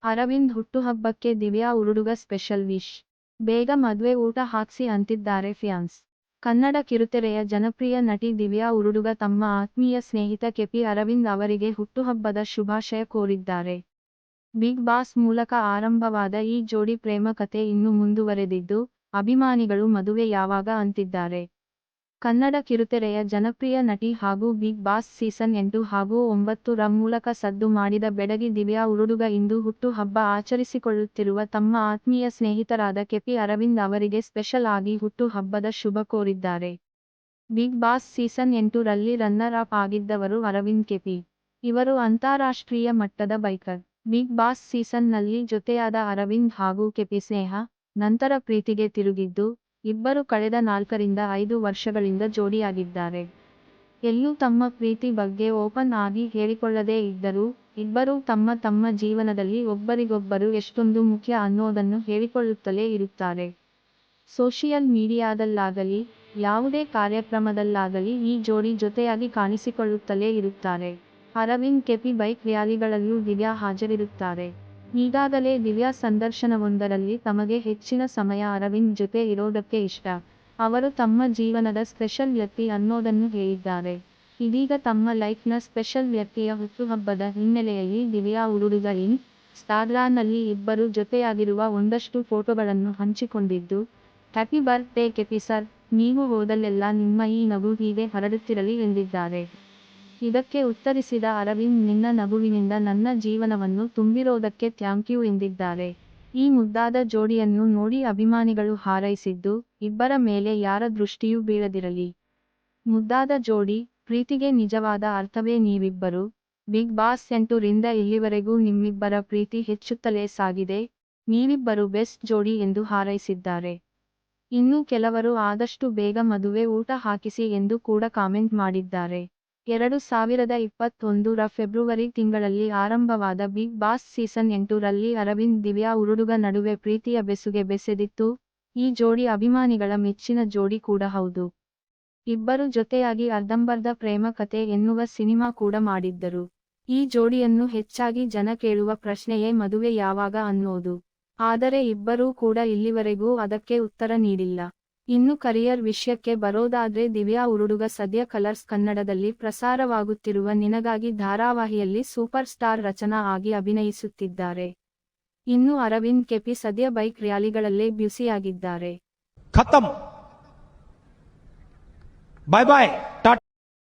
ಅರವಿಂದ್ ಹುಟ್ಟುಹಬ್ಬಕ್ಕೆ Divya Uruduga special wish. ಬೇಗ ಮದ್ವೆ ಊಟ ಹಾಕ್ಸಿ ಅಂತಿದ್ದಾರೆ ಫ್ಯಾನ್ಸ್. ಕನ್ನಡ ಕಿರುತೆರೆಯ ಜನಪ್ರಿಯ ನಟಿ ದಿವ್ಯಾ ಉರುಡುಗ ತಮ್ಮ ಆತ್ಮೀಯ ಸ್ನೇಹಿತ ಕೆಪಿ ಅರವಿಂದ್ ಅವರಿಗೆ ಹುಟ್ಟುಹಬ್ಬದ ಶುಭಾಶಯ ಕೋರಿದ್ದಾರೆ. ಬಿಗ್ ಬಾಸ್ ಮೂಲಕ ಆರಂಭವಾದ ಈ ಜೋಡಿ ಪ್ರೇಮ ಕತೆ ಇನ್ನೂ ಮುಂದುವರೆದಿದ್ದು, ಅಭಿಮಾನಿಗಳು ಮದುವೆ ಯಾವಾಗ ಅಂತಿದ್ದಾರೆ. ಕನ್ನಡ ಕಿರುತೆರೆಯ ಜನಪ್ರಿಯ ನಟಿ ಹಾಗೂ ಬಿಗ್ ಬಾಸ್ ಸೀಸನ್ 8 ಹಾಗೂ 9 ರ ಮೂಲಕ ಸದ್ದು ಮಾಡಿದ ಬೆಡಗಿ ದಿವ್ಯಾ ಉರುಡುಗ ಇಂದು ಹುಟ್ಟು ಹಬ್ಬ ಆಚರಿಸಿಕೊಳ್ಳುತ್ತಿರುವ ತಮ್ಮ ಆತ್ಮೀಯ ಸ್ನೇಹಿತರಾದ ಕೆಪಿ ಅರವಿಂದ್ ಅವರಿಗೆ ಸ್ಪೆಷಲ್ ಆಗಿ ಹುಟ್ಟು ಹಬ್ಬದ ಶುಭ ಕೋರಿದ್ದಾರೆ. ಬಿಗ್ ಬಾಸ್ ಸೀಸನ್ 8 ರಲ್ಲಿ ರನ್ನರ್ ಅಪ್ ಆಗಿದ್ದವರು ಅರವಿಂದ್ ಕೆಪಿ. ಇವರು ಅಂತಾರಾಷ್ಟ್ರೀಯ ಮಟ್ಟದ ಬೈಕರ್. ಬಿಗ್ ಬಾಸ್ ಸೀಸನ್ ನಲ್ಲಿ ಜೊತೆಯಾದ ಅರವಿಂದ್ ಹಾಗೂ ಕೆಪಿ ಸ್ನೇಹ, ನಂತರ ಪ್ರೀತಿಗೆ ತಿರುಗಿದ್ದು, ಇಬ್ಬರು ಕಳೆದ 4 ರಿಂದ 5 ವರ್ಷಗಳಿಂದ ಜೋಡಿಯಾಗಿದ್ದಾರೆ. ಎಲ್ಲೂ ತಮ್ಮ ಪ್ರೀತಿ ಬಗ್ಗೆ ಓಪನ್ ಆಗಿ ಹೇಳಿಕೊಳ್ಳದೇ ಇದ್ದರೂ, ಇಬ್ಬರೂ ತಮ್ಮ ತಮ್ಮ ಜೀವನದಲ್ಲಿ ಒಬ್ಬರಿಗೊಬ್ಬರು ಎಷ್ಟೊಂದು ಮುಖ್ಯ ಅನ್ನೋದನ್ನು ಹೇಳಿಕೊಳ್ಳುತ್ತಲೇ ಇರುತ್ತಾರೆ. ಸೋಷಿಯಲ್ ಮೀಡಿಯಾದಲ್ಲಾಗಲಿ, ಯಾವುದೇ ಕಾರ್ಯಕ್ರಮದಲ್ಲಾಗಲಿ ಈ ಜೋಡಿ ಜೊತೆಯಾಗಿ ಕಾಣಿಸಿಕೊಳ್ಳುತ್ತಲೇ ಇರುತ್ತಾರೆ. ಅರವಿಂದ್ ಕೆಪಿ ಬೈಕ್ ರ್ಯಾಲಿಗಳಲ್ಲೂ ದಿವ್ಯಾ ಹಾಜರಿರುತ್ತಾರೆ. ಈಗಾಗಲೇ ದಿವ್ಯಾ ಸಂದರ್ಶನವೊಂದರಲ್ಲಿ ತಮಗೆ ಹೆಚ್ಚಿನ ಸಮಯ ಅರವಿಂದ್ ಜೊತೆ ಇರೋದಕ್ಕೆ ಇಷ್ಟ. ಅವರು ತಮ್ಮ ಜೀವನದ ಸ್ಪೆಷಲ್ ವ್ಯಕ್ತಿ ಅನ್ನೋದನ್ನು ಹೇಳಿದ್ದಾರೆ. ಇದೀಗ ತಮ್ಮ ಲೈಫ್ನ ಸ್ಪೆಷಲ್ ವ್ಯಕ್ತಿಯ ಹುಟ್ಟುಹಬ್ಬದ ಹಿನ್ನೆಲೆಯಲ್ಲಿ ದಿವ್ಯಾ ಉರುಡುಗ ಇನ್‌ಸ್ಟಾಗ್ರಾಂನಲ್ಲಿ ಇಬ್ಬರು ಜೊತೆಯಾಗಿರುವ ಒಂದಷ್ಟು ಫೋಟೋಗಳನ್ನು ಹಂಚಿಕೊಂಡಿದ್ದು, ಹ್ಯಾಪಿ ಬರ್ತ್ ಡೇ ಕೆಪಿ ಸರ್, ನೀವು ಹೋದಲ್ಲೆಲ್ಲ ನಿಮ್ಮ ಈ ನಗು ಹೀಗೆ ಹರಡುತ್ತಿರಲಿ ಎಂದಿದ್ದಾರೆ. ಇದಕ್ಕೆ ಉತ್ತರಿಸಿದ ಅರವಿಂದ್ ನಿನ್ನ ನಗುವಿನಿಂದ ನನ್ನ ಜೀವನವನ್ನು ತುಂಬಿರೋದಕ್ಕೆ ಥ್ಯಾಂಕ್ಯೂ ಎಂದಿದ್ದಾರೆ. ಈ ಮುದ್ದಾದ ಜೋಡಿಯನ್ನು ನೋಡಿ ಅಭಿಮಾನಿಗಳು ಹಾರೈಸಿದ್ದು, ಇಬ್ಬರ ಮೇಲೆ ಯಾರ ದೃಷ್ಟಿಯೂ ಬೀಳದಿರಲಿ. ಮುದ್ದಾದ ಜೋಡಿ, ಪ್ರೀತಿಗೆ ನಿಜವಾದ ಅರ್ಥವೇ ನೀವಿಬ್ಬರು. ಬಿಗ್ ಬಾಸ್ 8 ರಿಂದ ಇಲ್ಲಿವರೆಗೂ ನಿಮ್ಮಿಬ್ಬರ ಪ್ರೀತಿ ಹೆಚ್ಚುತ್ತಲೇ ಸಾಗಿದೆ. ನೀವಿಬ್ಬರು ಬೆಸ್ಟ್ ಜೋಡಿ ಎಂದು ಹಾರೈಸಿದ್ದಾರೆ. ಇನ್ನು ಕೆಲವರು ಆದಷ್ಟು ಬೇಗ ಮದುವೆ ಊಟ ಹಾಕಿಸಿ ಎಂದು ಕೂಡ ಕಾಮೆಂಟ್ ಮಾಡಿದ್ದಾರೆ. 2021 ರ ಫೆಬ್ರುವರಿ ತಿಂಗಳಲ್ಲಿ ಆರಂಭವಾದ ಬಿಗ್ ಬಾಸ್ ಸೀಸನ್ 8 ರಲ್ಲಿ ಅರವಿಂದ್ ದಿವ್ಯಾ ಉರುಡುಗ ನಡುವೆ ಪ್ರೀತಿಯ ಬೆಸುಗೆ ಬೆಸೆದಿತ್ತು. ಈ ಜೋಡಿ ಅಭಿಮಾನಿಗಳ ಮೆಚ್ಚಿನ ಜೋಡಿ ಕೂಡ ಹೌದು. ಇಬ್ಬರು ಜೊತೆಯಾಗಿ ಅರ್ಧಂಬರ್ಧ ಪ್ರೇಮ ಕತೆ ಎನ್ನುವ ಸಿನಿಮಾ ಕೂಡ ಮಾಡಿದ್ದರು. ಈ ಜೋಡಿಯನ್ನು ಹೆಚ್ಚಾಗಿ ಜನ ಕೇಳುವ ಪ್ರಶ್ನೆಯೇ ಮದುವೆ ಯಾವಾಗ ಅನ್ನೋದು. ಆದರೆ ಇಬ್ಬರೂ ಕೂಡ ಇಲ್ಲಿವರೆಗೂ ಅದಕ್ಕೆ ಉತ್ತರ ನೀಡಿಲ್ಲ. ಇನ್ನು ಕರಿಯರ್ ವಿಷಯಕ್ಕೆ ಬರೋದಾದ್ರೆ ದಿವ್ಯಾ ಉರುಡುಗ ಸದ್ಯ ಕಲರ್ಸ್ ಕನ್ನಡದಲ್ಲಿ ಪ್ರಸಾರವಾಗುತ್ತಿರುವ ನಿನಗಾಗಿ ಧಾರಾವಾಹಿಯಲ್ಲಿ ಸೂಪರ್ ಸ್ಟಾರ್ ರಚನಾ ಆಗಿ ಅಭಿನಯಿಸುತ್ತಿದ್ದಾರೆ. ಇನ್ನು ಅರವಿಂದ್ ಕೆಪಿ ಸದ್ಯ ಬೈಕ್ ರ್ಯಾಲಿಗಳಲ್ಲೇ ಬ್ಯುಸಿಯಾಗಿದ್ದಾರೆ. ಖತಮ್. ಬಾಯ್ ಬಾಯ್.